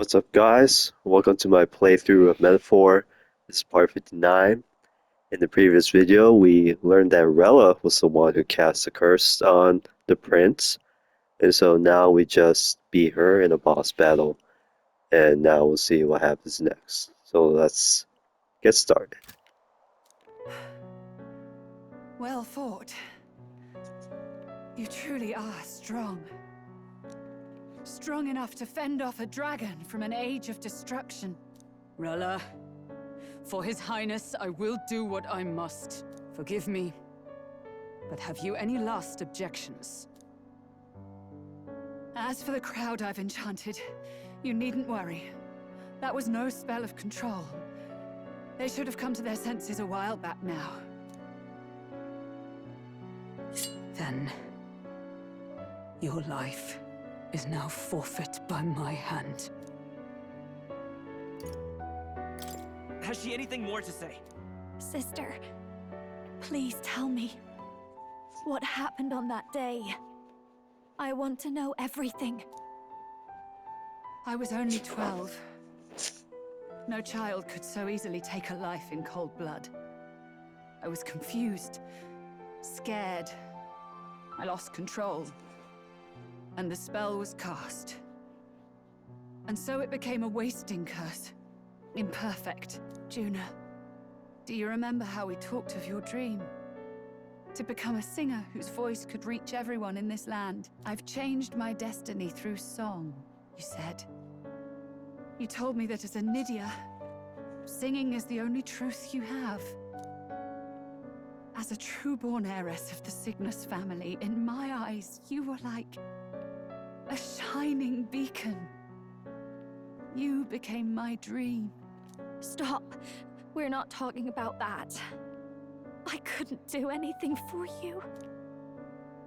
What's up, guys? Welcome to my playthrough of Metaphor. This is part 59. In the previous video, we learned that Rella was the one who cast the curse on the prince, and so now we just beat her in a boss battle, and now we'll see what happens next. So let's get started. Well fought. You truly are strong. Strong enough to fend off a dragon from an age of destruction. Rella, for His Highness, I will do what I must. Forgive me, but have you any last objections? As for the crowd I've enchanted, you needn't worry. That was no spell of control. They should have come to their senses a while back now. Then, your life is now forfeit by my hand. Has she anything more to say? Sister, please tell me. What happened on that day? I want to know everything. I was only 12. No child could so easily take a life in cold blood. I was confused, scared. I lost control. And the spell was cast. And so it became a wasting curse. Imperfect. Juna, do you remember how we talked of your dream? To become a singer whose voice could reach everyone in this land. I've changed my destiny through song, you said. You told me that as a Nydia, singing is the only truth you have. As a true-born heiress of the Cygnus family, in my eyes, you were like a shining beacon. You became my dream. Stop. We're not talking about that. I couldn't do anything for you.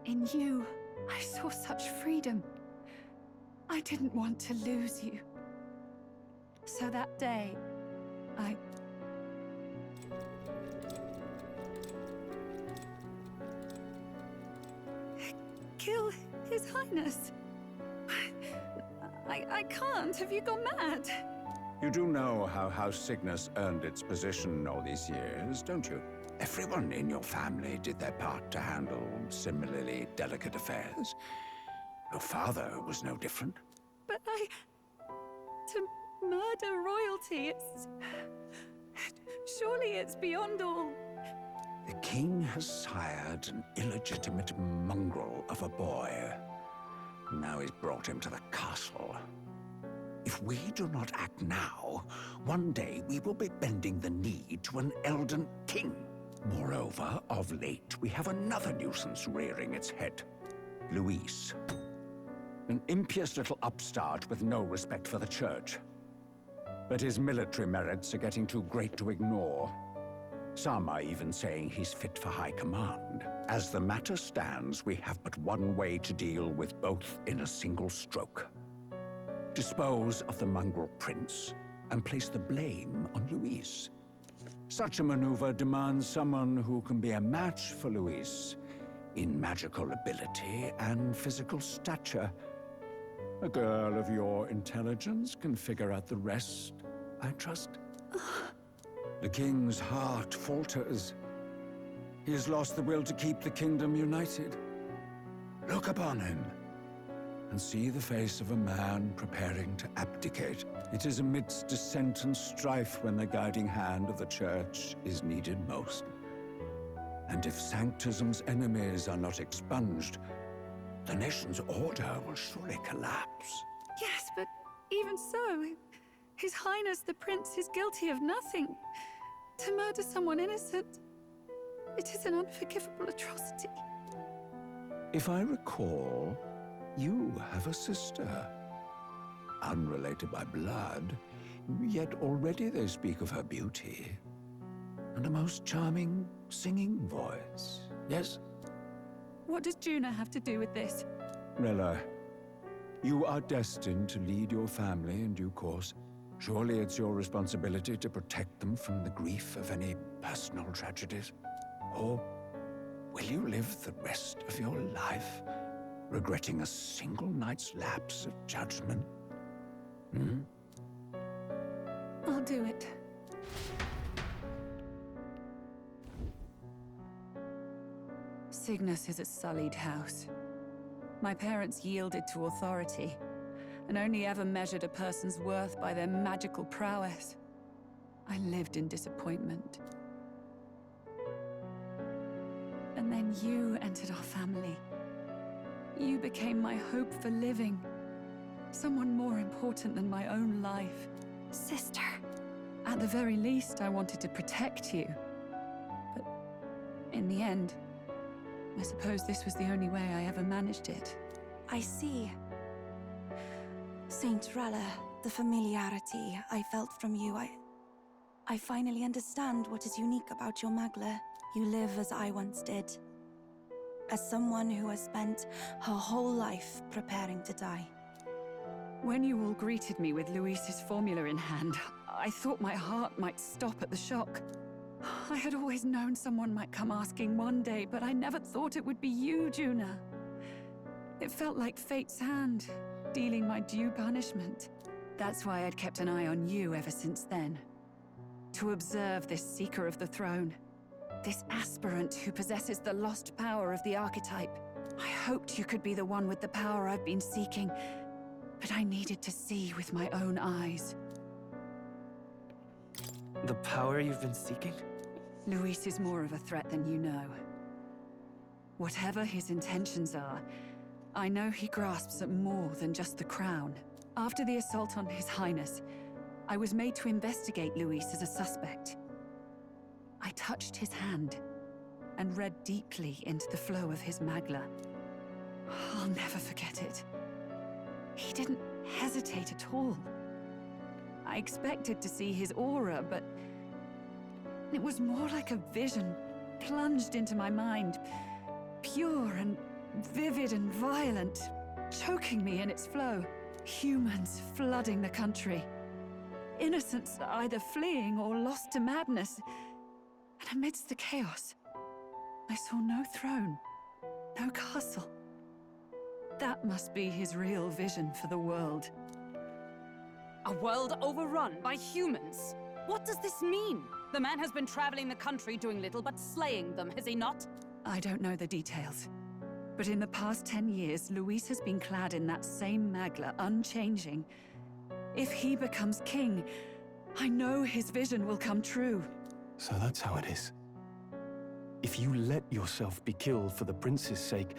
In you, I saw such freedom. I didn't want to lose you. So that day, I... kill His Highness. I can't. Have you gone mad? You do know how House Cygnus earned its position all these years, don't you? Everyone in your family did their part to handle similarly delicate affairs. Your father was no different. But to murder royalty, surely it's beyond all. The king has sired an illegitimate mongrel of a boy. Now he's brought him to the castle. If we do not act now, one day we will be bending the knee to an Elden king. Moreover, of late, we have another nuisance rearing its head. Luis. An impious little upstart with no respect for the church. But his military merits are getting too great to ignore. Some are even saying he's fit for high command. As the matter stands, we have but one way to deal with both in a single stroke. Dispose of the mongrel prince and place the blame on Luis. Such a maneuver demands someone who can be a match for Luis in magical ability and physical stature. A girl of your intelligence can figure out the rest, I trust. The king's heart falters. He has lost the will to keep the kingdom united. Look upon him and see the face of a man preparing to abdicate. It is amidst dissent and strife when the guiding hand of the church is needed most. And if Sanctism's enemies are not expunged, the nation's order will surely collapse. Yes, but even so, His Highness the Prince is guilty of nothing. To murder someone innocent, it is an unforgivable atrocity. If I recall, you have a sister. Unrelated by blood, yet already they speak of her beauty. And a most charming singing voice, yes? What does Juna have to do with this? Rella, you are destined to lead your family in due course. Surely it's your responsibility to protect them from the grief of any personal tragedies. Or will you live the rest of your life regretting a single night's lapse of judgment? do it. Cygnus is a sullied house. My parents yielded to authority, and only ever measured a person's worth by their magical prowess. I lived in disappointment. And then you entered our family. You became my hope for living. Someone more important than my own life. Sister. At the very least, I wanted to protect you. But in the end, I suppose this was the only way I ever managed it. I see. Saint Rella, the familiarity I felt from you, I finally understand what is unique about your Magla. You live as I once did. As someone who has spent her whole life preparing to die. When you all greeted me with Luis's formula in hand, I thought my heart might stop at the shock. I had always known someone might come asking one day, but I never thought it would be you, Juna. It felt like fate's hand, dealing my due punishment. That's why I'd kept an eye on you ever since then. To observe this seeker of the throne. This aspirant who possesses the lost power of the archetype. I hoped you could be the one with the power I've been seeking, but I needed to see with my own eyes. The power you've been seeking? Luis is more of a threat than you know. Whatever his intentions are, I know he grasps at more than just the crown. After the assault on His Highness, I was made to investigate Luis as a suspect. I touched his hand and read deeply into the flow of his Magla. I'll never forget it. He didn't hesitate at all. I expected to see his aura, but it was more like a vision plunged into my mind, pure and vivid and violent, choking me in its flow. Humans flooding the country. Innocents either fleeing or lost to madness. And amidst the chaos, I saw no throne, no castle. That must be his real vision for the world. A world overrun by humans? What does this mean? The man has been traveling the country doing little but slaying them, has he not? I don't know the details. But in the past 10 years, Luis has been clad in that same Magla, unchanging. If he becomes king, I know his vision will come true. So that's how it is. If you let yourself be killed for the prince's sake,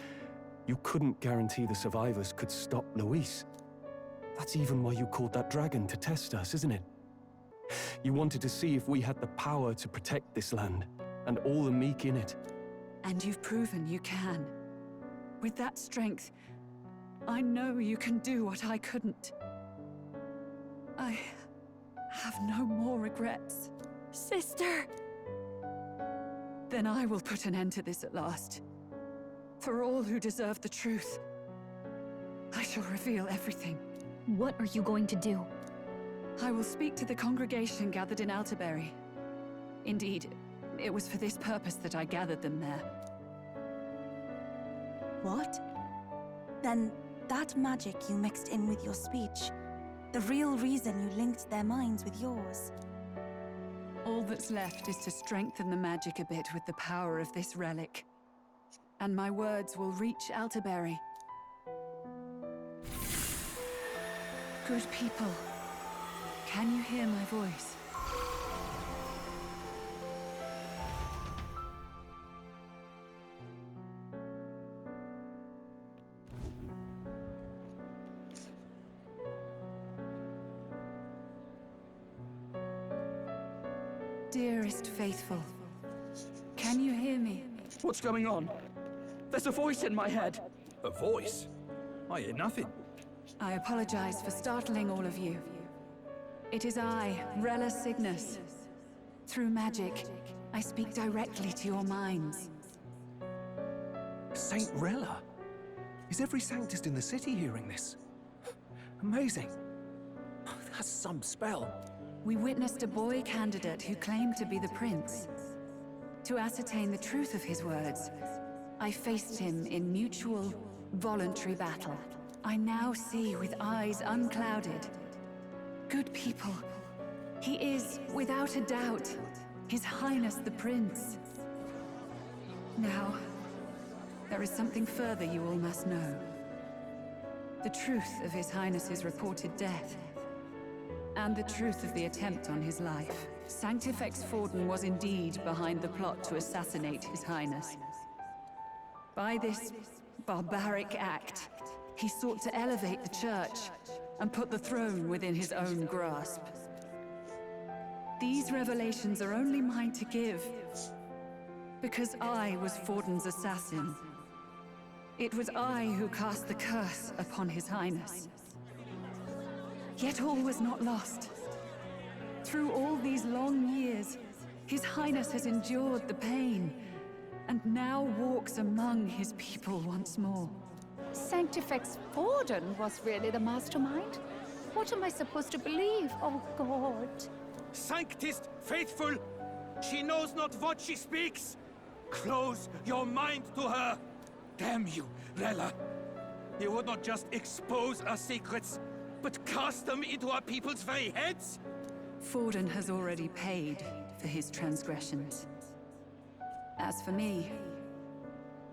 you couldn't guarantee the survivors could stop Luis. That's even why you called that dragon to test us, isn't it? You wanted to see if we had the power to protect this land, and all the meek in it. And you've proven you can. With that strength, I know you can do what I couldn't. I have no more regrets. Sister! Then I will put an end to this at last. For all who deserve the truth, I shall reveal everything. What are you going to do? I will speak to the congregation gathered in Altaberry. Indeed, it was for this purpose that I gathered them there. What? Then that magic you mixed in with your speech, the real reason you linked their minds with yours. All that's left is to strengthen the magic a bit with the power of this relic. And my words will reach Altaberry. Good people, can you hear my voice? Dearest faithful, can you hear me? What's going on? There's a voice in my head. A voice? I hear nothing. I apologize for startling all of you. It is I, Rella Cygnus. Through magic, I speak directly to your minds. Saint Rella? Is every Sanctist in the city hearing this? Amazing. That's some spell. We witnessed a boy candidate who claimed to be the prince. To ascertain the truth of his words, I faced him in mutual, voluntary battle. I now see with eyes unclouded. Good people, He is, without a doubt, His Highness the Prince. Now, there is something further you all must know. The truth of His Highness's reported death, and the truth of the attempt on his life. Sanctifex Forden was indeed behind the plot to assassinate His Highness. By this barbaric act, he sought to elevate the Church and put the throne within his own grasp. These revelations are only mine to give, because I was Forden's assassin. It was I who cast the curse upon His Highness. Yet all was not lost. Through all these long years, His Highness has endured the pain, and now walks among his people once more. Sanctifex Forden was really the mastermind? What am I supposed to believe? Oh, God. Sanctist faithful! She knows not what she speaks! Close your mind to her! Damn you, Rella! You would not just expose our secrets, but cast them into our people's very heads? Forden has already paid for his transgressions. As for me,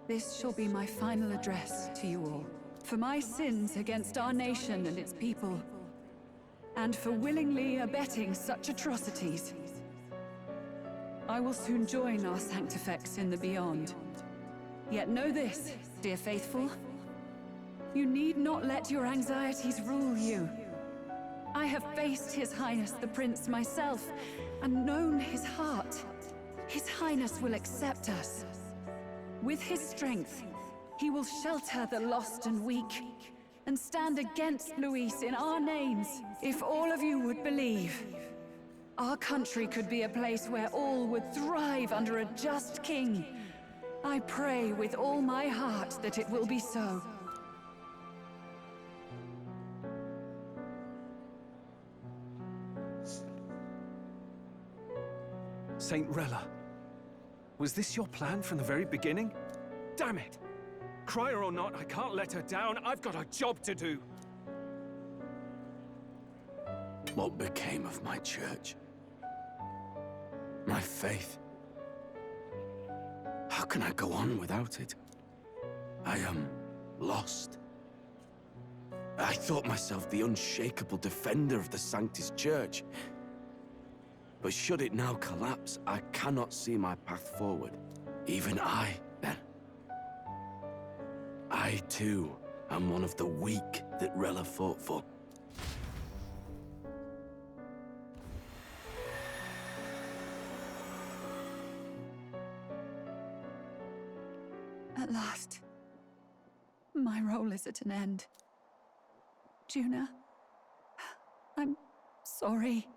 this shall be my final address to you all. For my sins against our nation and its people, and for willingly abetting such atrocities. I will soon join our Sanctifex in the Beyond. Yet know this, dear faithful. You need not let your anxieties rule you. I have faced His Highness the Prince myself, and known his heart. His Highness will accept us. With his strength, he will shelter the lost and weak, and stand against Luis in our names. If all of you would believe, our country could be a place where all would thrive under a just king. I pray with all my heart that it will be so. Saint Rella, was this your plan from the very beginning? Damn it! Crier or not, I can't let her down. I've got a job to do. What became of my church? My faith? How can I go on without it? I am lost. I thought myself the unshakable defender of the Sanctus Church. But should it now collapse, I cannot see my path forward. Even I, then. I, too, am one of the weak that Rella fought for. At last, my role is at an end. Juna, I'm sorry.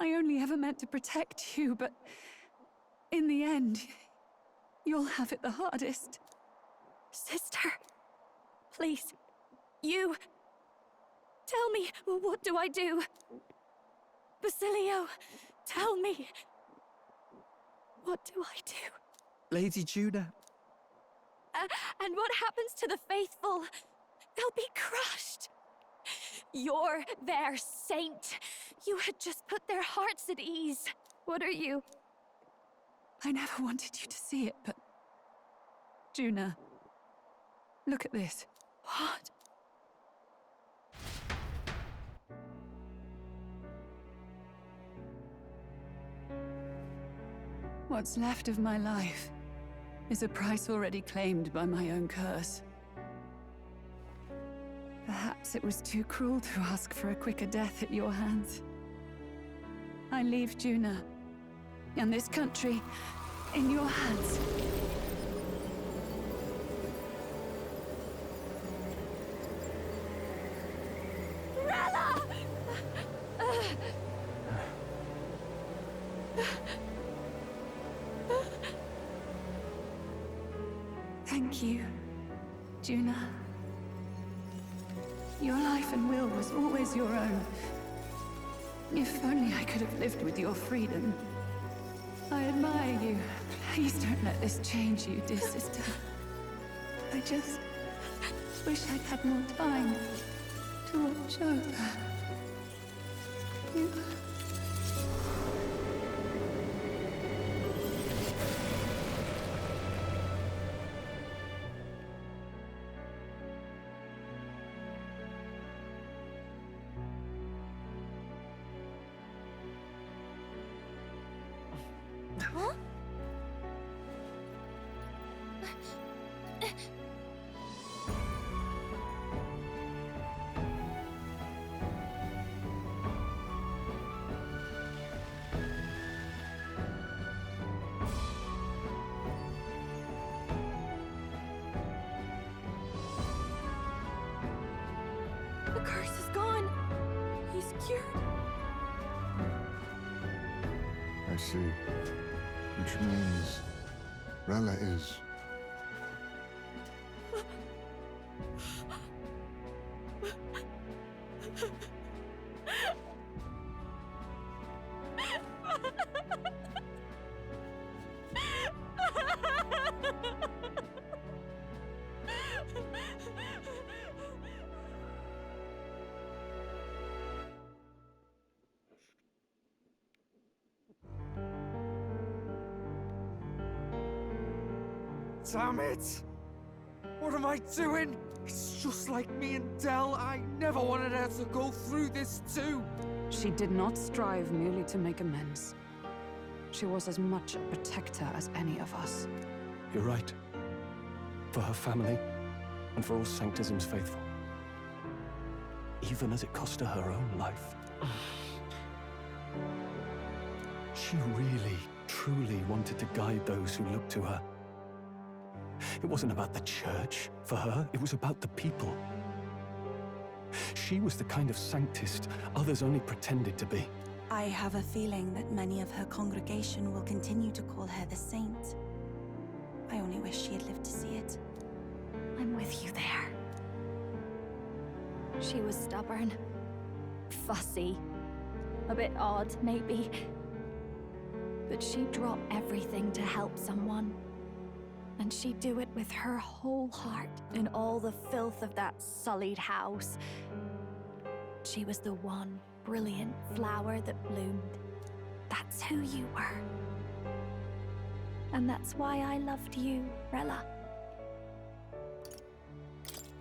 I only ever meant to protect you, but in the end, you'll have it the hardest. Sister, please, you... Tell me, what do I do? Basilio, tell me. What do I do? Lady Juna. And what happens to the faithful? They'll be crushed. You're their saint. You had just put their hearts at ease. What are you? I never wanted you to see it, but... Juna, look at this. What? What's left of my life is a price already claimed by my own curse. Perhaps it was too cruel to ask for a quicker death at your hands. I leave Juna and this country in your hands. Rella! Thank you, Juna. Your life and will was always your own. If only I could have lived with your freedom. I admire you. Please don't let this change you, dear sister. I just wish I'd had more time to watch over. Huh? The curse is gone. He's cured. I see. Which means Rella is... Damn it! What am I doing? It's just like me and Del. I never wanted her to go through this too. She did not strive merely to make amends. She was as much a protector as any of us. You're right. For her family, and for all Sanctism's faithful. Even as it cost her her own life. She really, truly wanted to guide those who looked to her. It wasn't about the church, for her, it was about the people. She was the kind of Sanctist others only pretended to be. I have a feeling that many of her congregation will continue to call her the saint. I only wish she had lived to see it. I'm with you there. She was stubborn, fussy, a bit odd, maybe. But she'd drop everything to help someone. And she'd do it with her whole heart in all the filth of that sullied house. She was the one brilliant flower that bloomed. That's who you were. And that's why I loved you, Rella.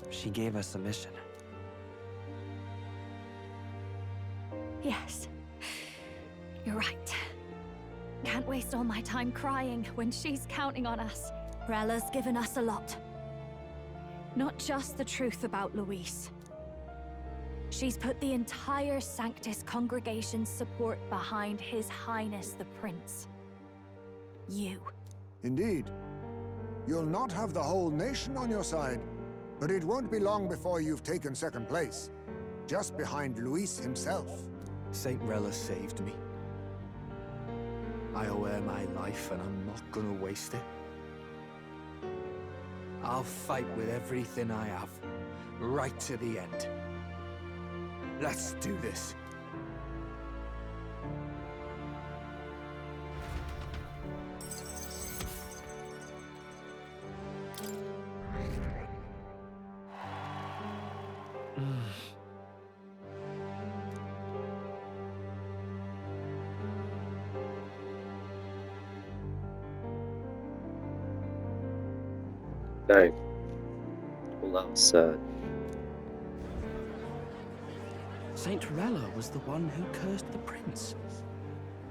She gave us a mission. Yes. You're right. Can't waste all my time crying when she's counting on us. Rella's given us a lot. Not just the truth about Luis. She's put the entire Sanctus congregation's support behind His Highness the Prince. You. Indeed. You'll not have the whole nation on your side, but it won't be long before you've taken second place. Just behind Luis himself. Saint Rella saved me. I owe her my life and I'm not gonna waste it. I'll fight with everything I have, right to the end. Let's do this. Dang. Well, that was sad. Saint Rella was the one who cursed the prince.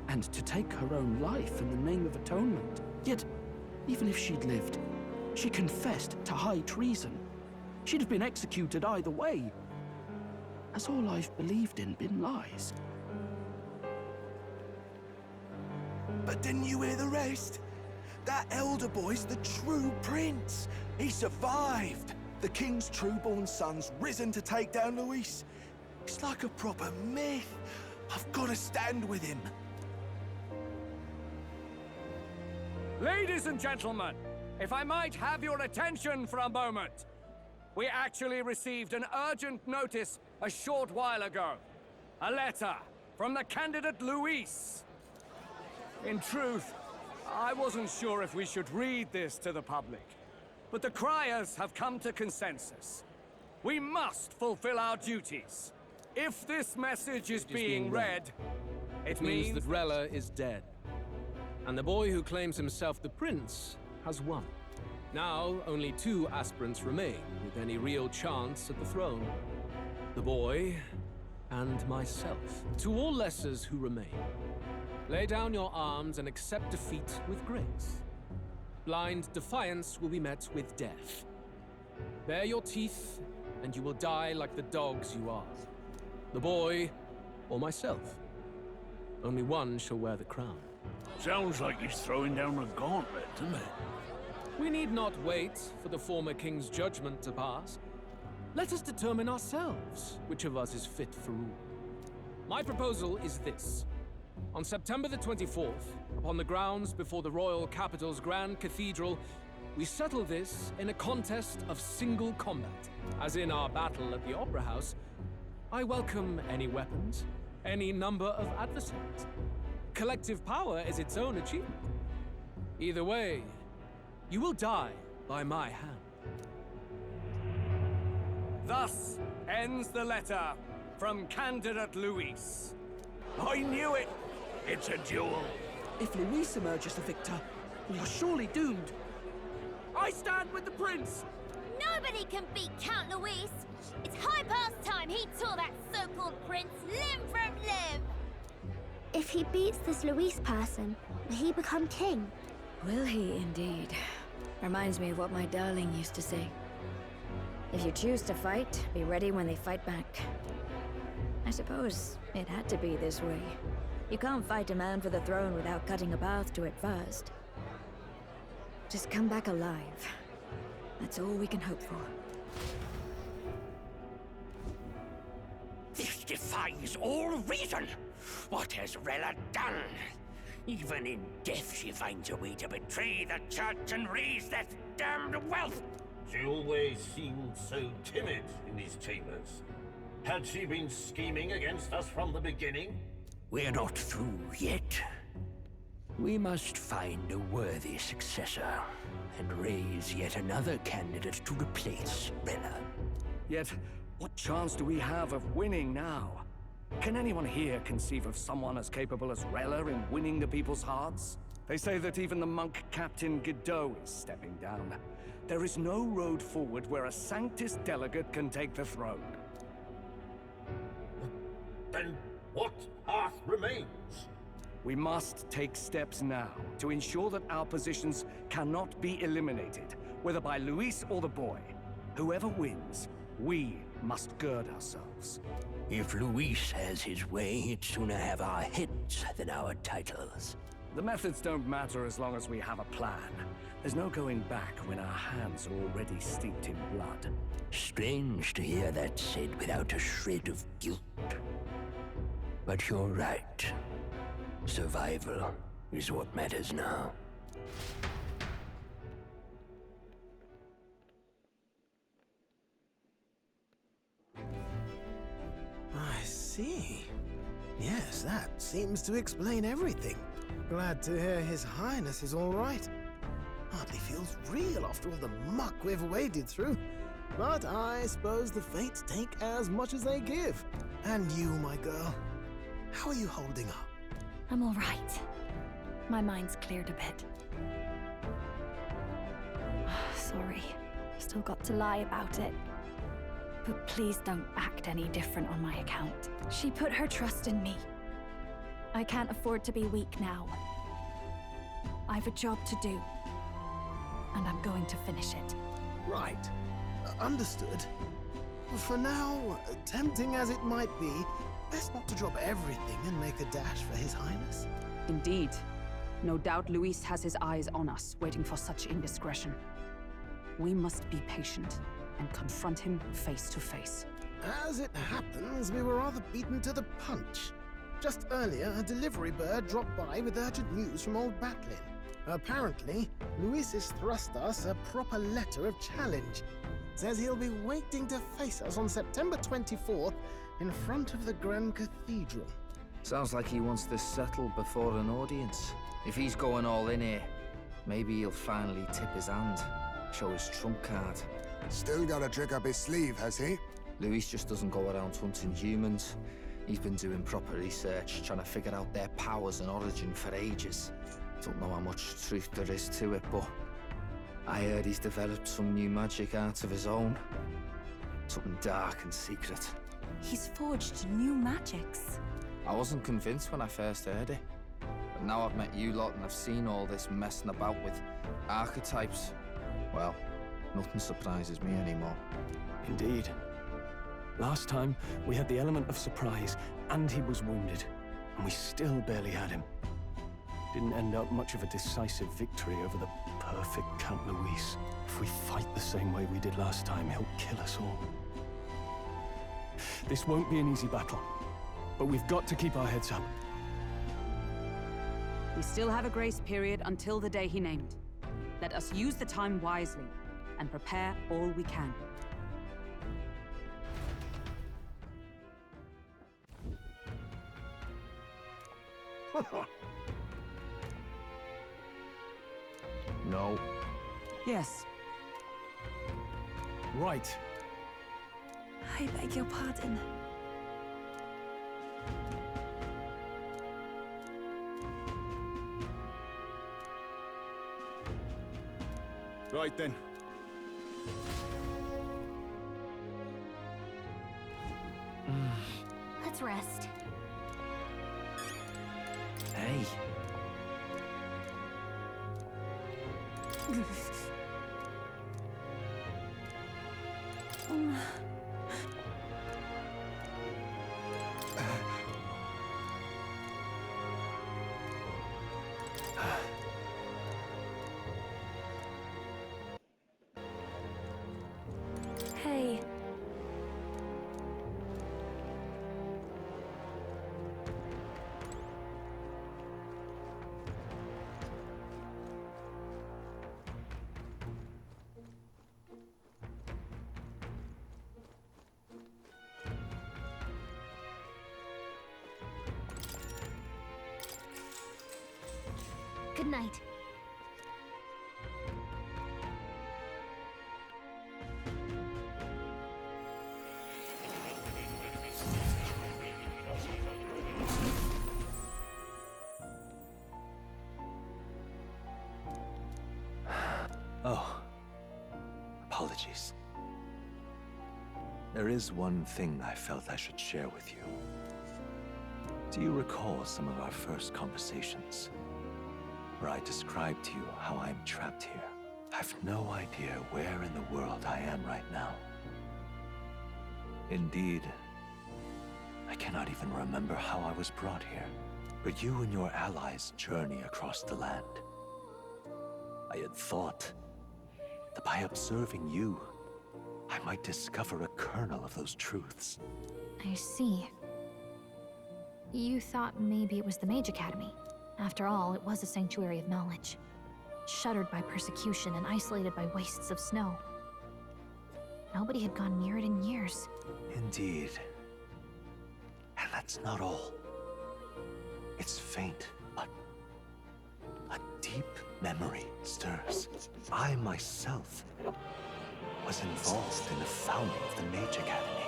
And to take her own life in the name of atonement. Yet, even if she'd lived, she confessed to high treason. She'd have been executed either way. Has all I've believed in been lies? But didn't you hear the rest? That elder boy's the true prince. He survived. The king's true-born son's risen to take down Luis. It's like a proper myth. I've got to stand with him. Ladies and gentlemen, if I might have your attention for a moment. We actually received an urgent notice a short while ago. A letter from the candidate Luis. In truth, I wasn't sure if we should read this to the public, but the criers have come to consensus. We must fulfill our duties. If this message is being read, it means that Rella is dead. And the boy who claims himself the prince has won. Now, only 2 aspirants remain with any real chance at the throne. The boy and myself. To all lessers who remain, lay down your arms and accept defeat with grace. Blind defiance will be met with death. Bare your teeth, and you will die like the dogs you are. The boy, or myself. Only one shall wear the crown. Sounds like he's throwing down a gauntlet, doesn't it? We need not wait for the former king's judgment to pass. Let us determine ourselves which of us is fit for rule. My proposal is this. On September the 24th, upon the grounds before the royal capital's Grand Cathedral, we settle this in a contest of single combat. As in our battle at the Opera House, I welcome any weapons, any number of adversaries. Collective power is its own achievement. Either way, you will die by my hand. Thus ends the letter from Candidate Luis. I knew it! It's a duel. If Luis emerges the victor, we are surely doomed. I stand with the prince! Nobody can beat Count Luis! It's high past time he tore that so-called prince limb from limb! If he beats this Luis person, will he become king? Will he indeed? Reminds me of what my darling used to say. If you choose to fight, be ready when they fight back. I suppose it had to be this way. You can't fight a man for the throne without cutting a path to it first. Just come back alive. That's all we can hope for. This defies all reason! What has Rella done? Even in death she finds a way to betray the church and raise that damned wealth! She always seemed so timid in these chambers. Had she been scheming against us from the beginning? We're not through yet. We must find a worthy successor, and raise yet another candidate to replace Rella. Yet, what chance do we have of winning now? Can anyone here conceive of someone as capable as Rella in winning the people's hearts? They say that even the monk Captain Godot is stepping down. There is no road forward where a Sanctus delegate can take the throne. Then what path remains? We must take steps now to ensure that our positions cannot be eliminated, whether by Luis or the boy. Whoever wins, we must gird ourselves. If Luis has his way, he'd sooner have our heads than our titles. The methods don't matter as long as we have a plan. There's no going back when our hands are already steeped in blood. Strange to hear that said without a shred of guilt. But you're right. Survival is what matters now. I see. Yes, that seems to explain everything. Glad to hear His Highness is all right. Hardly feels real after all the muck we've waded through. But I suppose the fates take as much as they give. And you, my girl, how are you holding up? I'm all right. My mind's cleared a bit. Sorry. Still got to lie about it. But please don't act any different on my account. She put her trust in me. I can't afford to be weak now. I've a job to do. And I'm going to finish it. Right. Understood. For now, tempting as it might be, best not to drop everything and make a dash for His Highness. Indeed. No doubt Luis has his eyes on us, waiting for such indiscretion. We must be patient and confront him face to face. As it happens, we were rather beaten to the punch. Just earlier, a delivery bird dropped by with urgent news from Old Batlin. Apparently, Luis has thrust us a proper letter of challenge. Says he'll be waiting to face us on September 24th in front of the Grand Cathedral. Sounds like he wants this settled before an audience. If he's going all in here, maybe he'll finally tip his hand, show his trump card. Still got a trick up his sleeve, has he? Luis just doesn't go around hunting humans. He's been doing proper research, trying to figure out their powers and origin for ages. Don't know how much truth there is to it, but I heard he's developed some new magic out of his own. Something dark and secret. He's forged new magics. I wasn't convinced when I first heard it. But now I've met you lot and I've seen all this messing about with archetypes. Well, nothing surprises me anymore. Indeed. Last time, we had the element of surprise, and he was wounded. And we still barely had him. Didn't end up much of a decisive victory over the perfect Count Luis. If we fight the same way we did last time, he'll kill us all. This won't be an easy battle, but we've got to keep our heads up. We still have a grace period until the day he named. Let us use the time wisely and prepare all we can. No. Yes. Right. I beg your pardon. Right then. Let's rest. Hey. Hey. Good night. Oh, apologies. There is one thing I felt I should share with you. Do you recall some of our first conversations, where I described to you how I'm trapped here? I've no idea where in the world I am right now. Indeed, I cannot even remember how I was brought here. But you and your allies journey across the land. I had thought that by observing you, I might discover a kernel of those truths. I see. You thought maybe it was the Mage Academy. After all, it was a sanctuary of knowledge. Shuttered by persecution and isolated by wastes of snow. Nobody had gone near it in years. Indeed. And that's not all. It's faint, but a deep memory stirs. I myself was involved in the founding of the Mage Academy.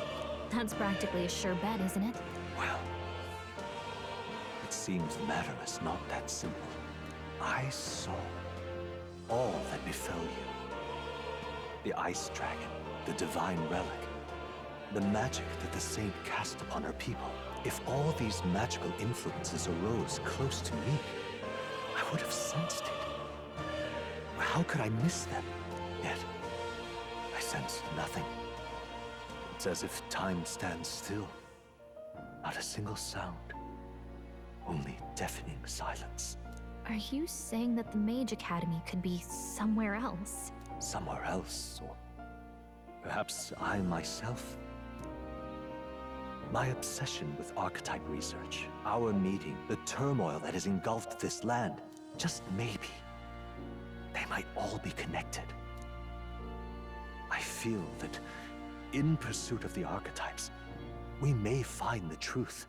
That's practically a sure bet, isn't it? Well, it seems the matter is not that simple. I saw all that befell you. The Ice Dragon, the Divine Relic, the magic that the Saint cast upon her people. If all these magical influences arose close to me, I would have sensed it. How could I miss them? Yet, I sensed nothing. It's as if time stands still. Not a single sound. Only deafening silence. Are you saying that the Mage Academy could be somewhere else? Somewhere else, or perhaps I myself? My obsession with archetype research, our meeting, the turmoil that has engulfed this land, just maybe, they might all be connected. I feel that in pursuit of the archetypes, we may find the truth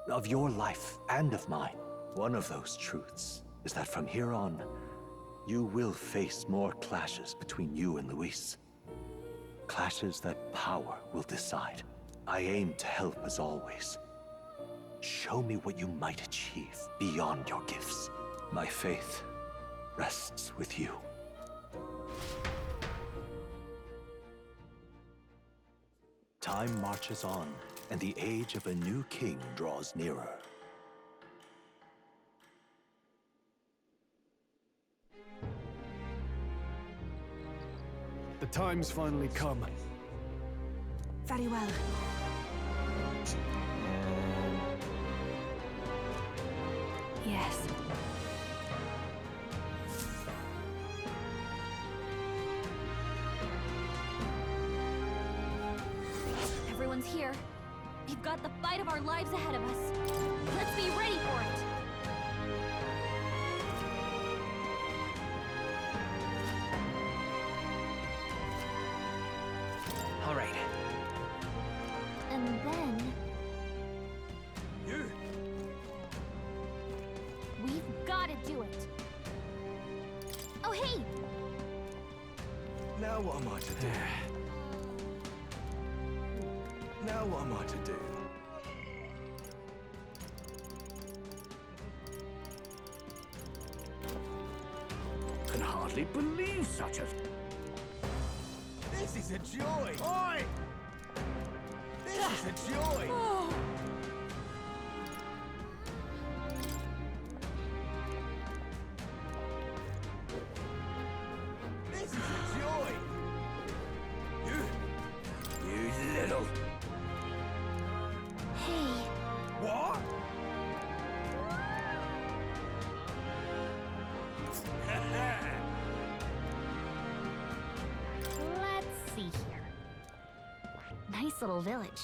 of your life and of mine. One of those truths is that from here on, you will face more clashes between you and Luis. Clashes that power will decide. I aim to help as always. Show me what you might achieve beyond your gifts. My faith rests with you. Time marches on, and the age of a new king draws nearer. The time's finally come. Very well. Yes. Everyone's here. We've got the fight of our lives ahead of us. Let's be ready for it. All right. And then... You! We've got to do it. Oh, hey! Now what am I to do? Now what am I to do? Can hardly believe such a... This is a joy! Oi! This is a joy! This is a joy! You little... Hey. What? Let's see here. Nice little village.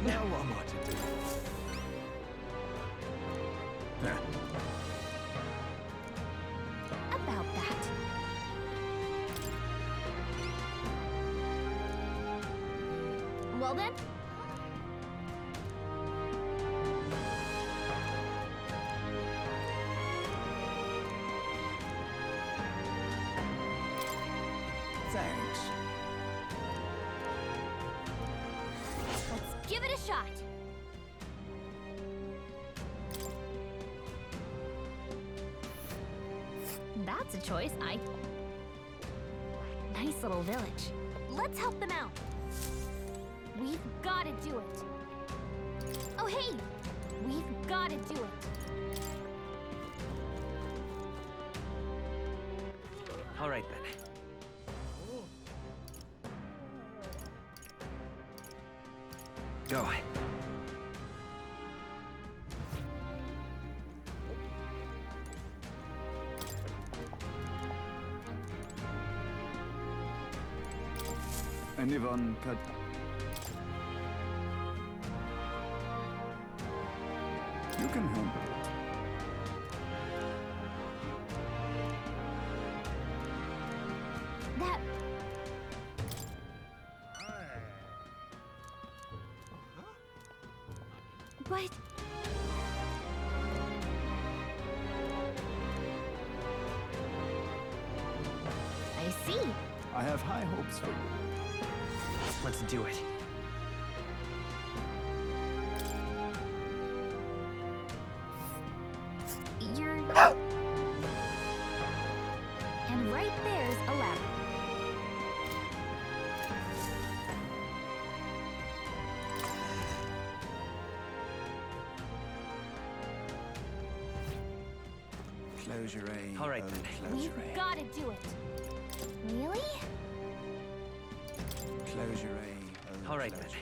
Now what am I to do? About that. Well then, Thanks. let's give it a shot. That's a choice. Nice little village. Let's help them out. We've got to do it. Oh, hey! We've got to do it. All right, then. Go. Anyone could... You can handle it. That... But... I see. I have high hopes for you. Let's do it. You're... And right there's a ladder. Close your eye. All right, then. Close your We've eye. got to do it. Really? Close your eye. All right, close then.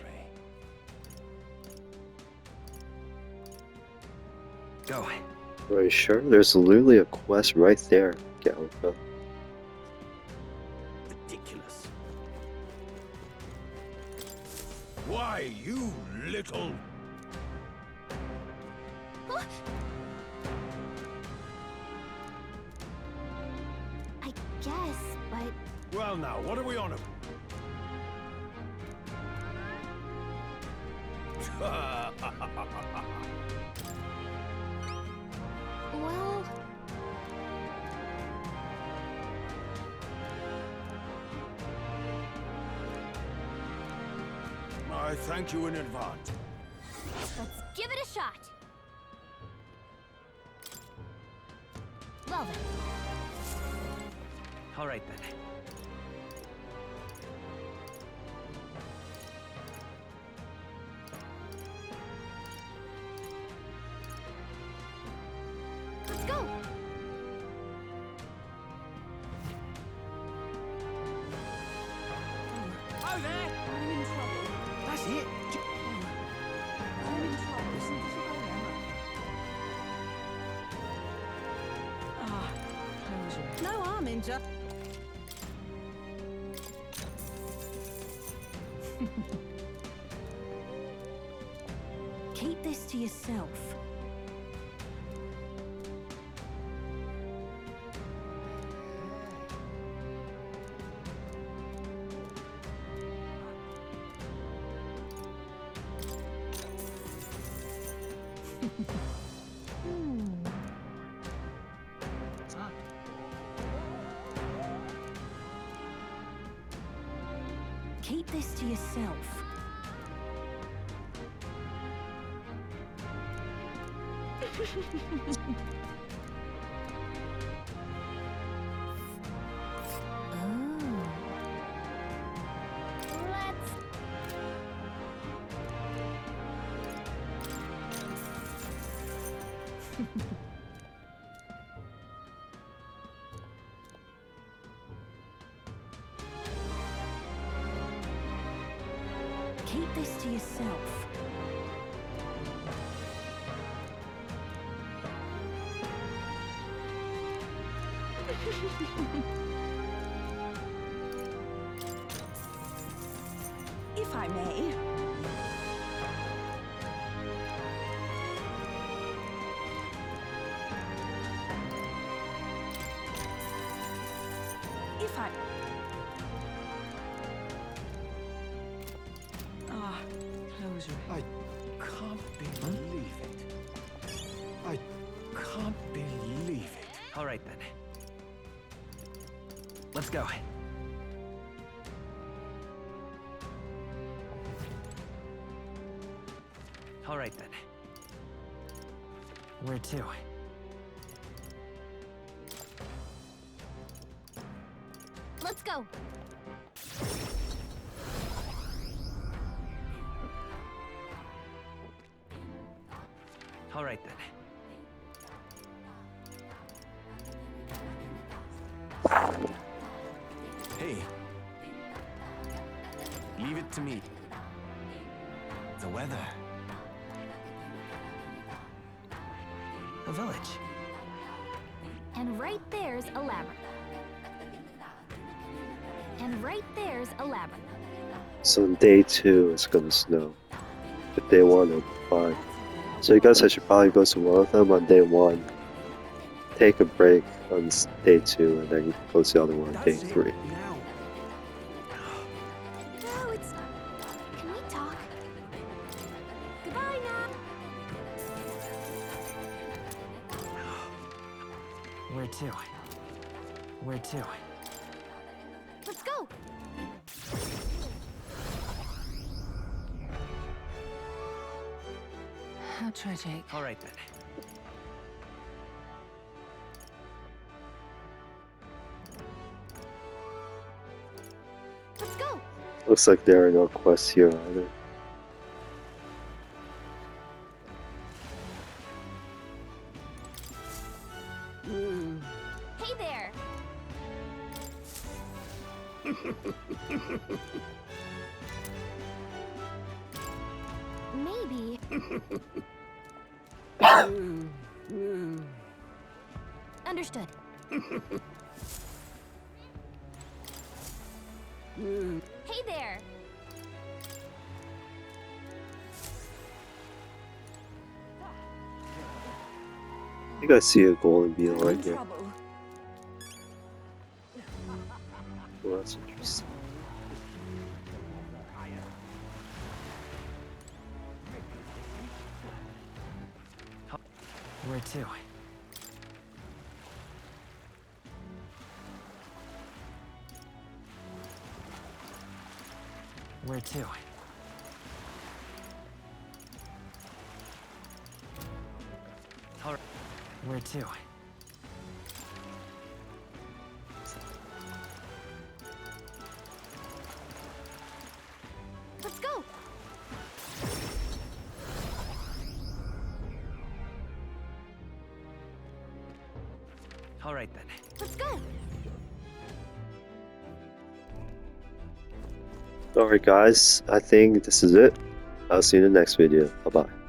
your eye. Go. Are you sure? There's literally a quest right there, Gallica. Ridiculous. Why, you little... I guess, but... Well now, what are we on about? Well... I thank you in advance. Let's give it a shot. Well then. All right then. Let's go. Oh there! I'm in trouble. That's it. I'm in trouble. Ah, close your No harm in just. Keep this to yourself. Keep this to yourself. Let's. Keep this to yourself. If I may. If I... Ah, close your... I can't believe it. I can't believe it. All right then. Let's go. All right then. Where to? Let's go. All right then. Hey. Leave it to me. The weather. A village. And right there's a labyrinth. And right there's a labyrinth. So on day 2 it's gonna snow. But day 1 it'll be fine. So I guess I should probably go to one of them on day 1. Take a break on day 2 and then go to the other one on day 3. No, it's... Can we talk? Goodbye now. Where to? Where to? Let's go. How tragic. All right then. Let's go. Looks like there are no quests here either. Hey there. Maybe. Understood. Hey there. I think I see a golden beetle right here. Well, that's interesting. Where to? Where to? Where to? Let's go! All right then. Let's go! Alright guys, I think this is it. I'll see you in the next video. Bye bye.